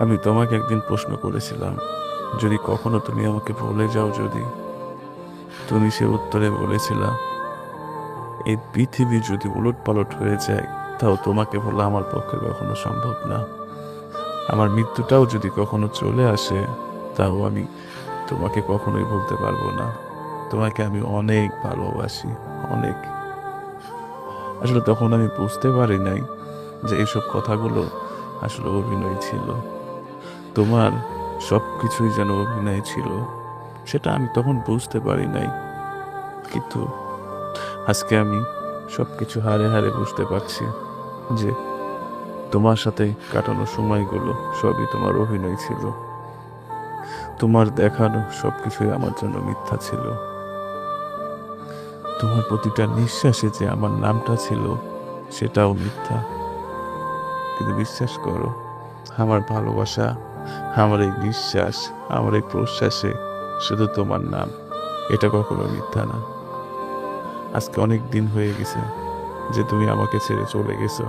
আমি তোমাকে একদিন প্রশ্ন করেছিলাম, যদি কখনো তুমি আমাকে ভুলে যাও, যদি তুমি সে উত্তরে বলেছিলা, এই পৃথিবী যদি উলটপালট হয়ে যায় তাও তোমাকে ভোলা আমার পক্ষে কখনো সম্ভব না। আমার মৃত্যুটাও যদি কখনো চলে আসে তাও আমি তোমাকে কখনোই ভুলতে পারবো না। তোমাকে আমি অনেক ভালোবাসি, অনেক। আসলে তখন আমি বুঝতে পারি নাই যে এইসব কথাগুলো আসলে অভিনয় ছিল। তোমার সব কিছুই যেন অভিনয় ছিল, সেটা আমি তখন বুঝতে পারি নাই। কিন্তু আজকে আমি সবকিছু হারে হারে বুঝতে পারছি যে তোমার সাথে কাটানো সময়গুলো সবই তোমার অভিনয় ছিল। তোমার দেখানো সবকিছুই আমার জন্য মিথ্যা ছিল। তোমার প্রতিটা নিঃশ্বাসে যে আমার নামটা ছিল সেটাও মিথ্যা। কিন্তু বিশ্বাস করো, আমার ভালোবাসা, আমার এই নিঃশ্বাস, আমার এই প্রশ্বাসে শুধু তোমার নাম, এটা কখনো মিথ্যা না। আজকে অনেক দিন হয়ে গেছে যে তুমি আমাকে ছেড়ে চলে গেছো,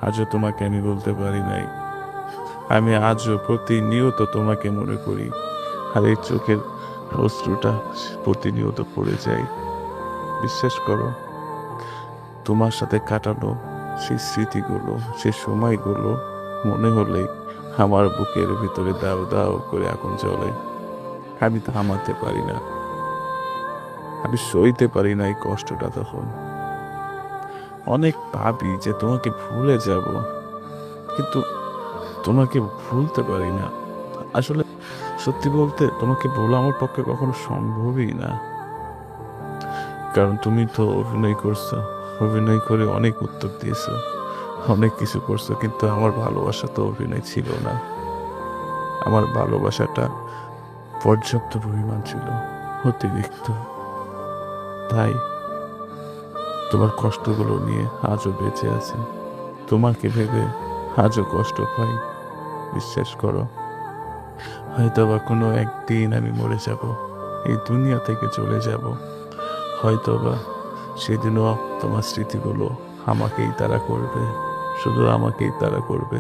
আজও তোমাকে আমি বলতে পারি নাই। আমি আজও প্রতিনিয়ত তোমাকে মনে করি, আর এই চোখের অশ্রুটা প্রতিনিয়ত পড়ে যায়। বিশ্বাস করো, তোমার সাথে কাটানো সেই স্মৃতিগুলো, সেই সময়গুলো মনে হলেই আমার বুকের ভিতরে দাও দাও করে আগুন জ্বলে। আমি থামাতে পারি না, আমি সইতে পারি না এই কষ্টটা। তখন অনেক ভাবি যে তোমাকে ভুলে যাব, কিন্তু তোমাকে ভুলতে পারি না। আসলে সত্যি বলতে তোমাকে ভোলা আমার পক্ষে কখনো সম্ভবই না। কারণ তুমি তো অভিনয় করছো, অভিনয় করে অনেক উত্তর দিয়েছো, অনেক কিছু করছো, কিন্তু আমার ভালোবাসা তো অভিনয় ছিল না। আমার ভালোবাসাটা পর্যাপ্ত পরিমাণ ছিল, অতিরিক্ত। তাই তোমার কষ্টগুলো নিয়ে আজও বেঁচে আছি, তোমাকে ভেবে আজও কষ্ট পাই। বিশ্বাস করো, হয়তোবা কোনো একদিন আমি মরে যাব, এই দুনিয়া থেকে চলে যাব। হয়তোবা সেদিনও তোমার স্মৃতিগুলো আমাকেই তাড়া করবে, শুধু আমাকেই তাড়া করবে।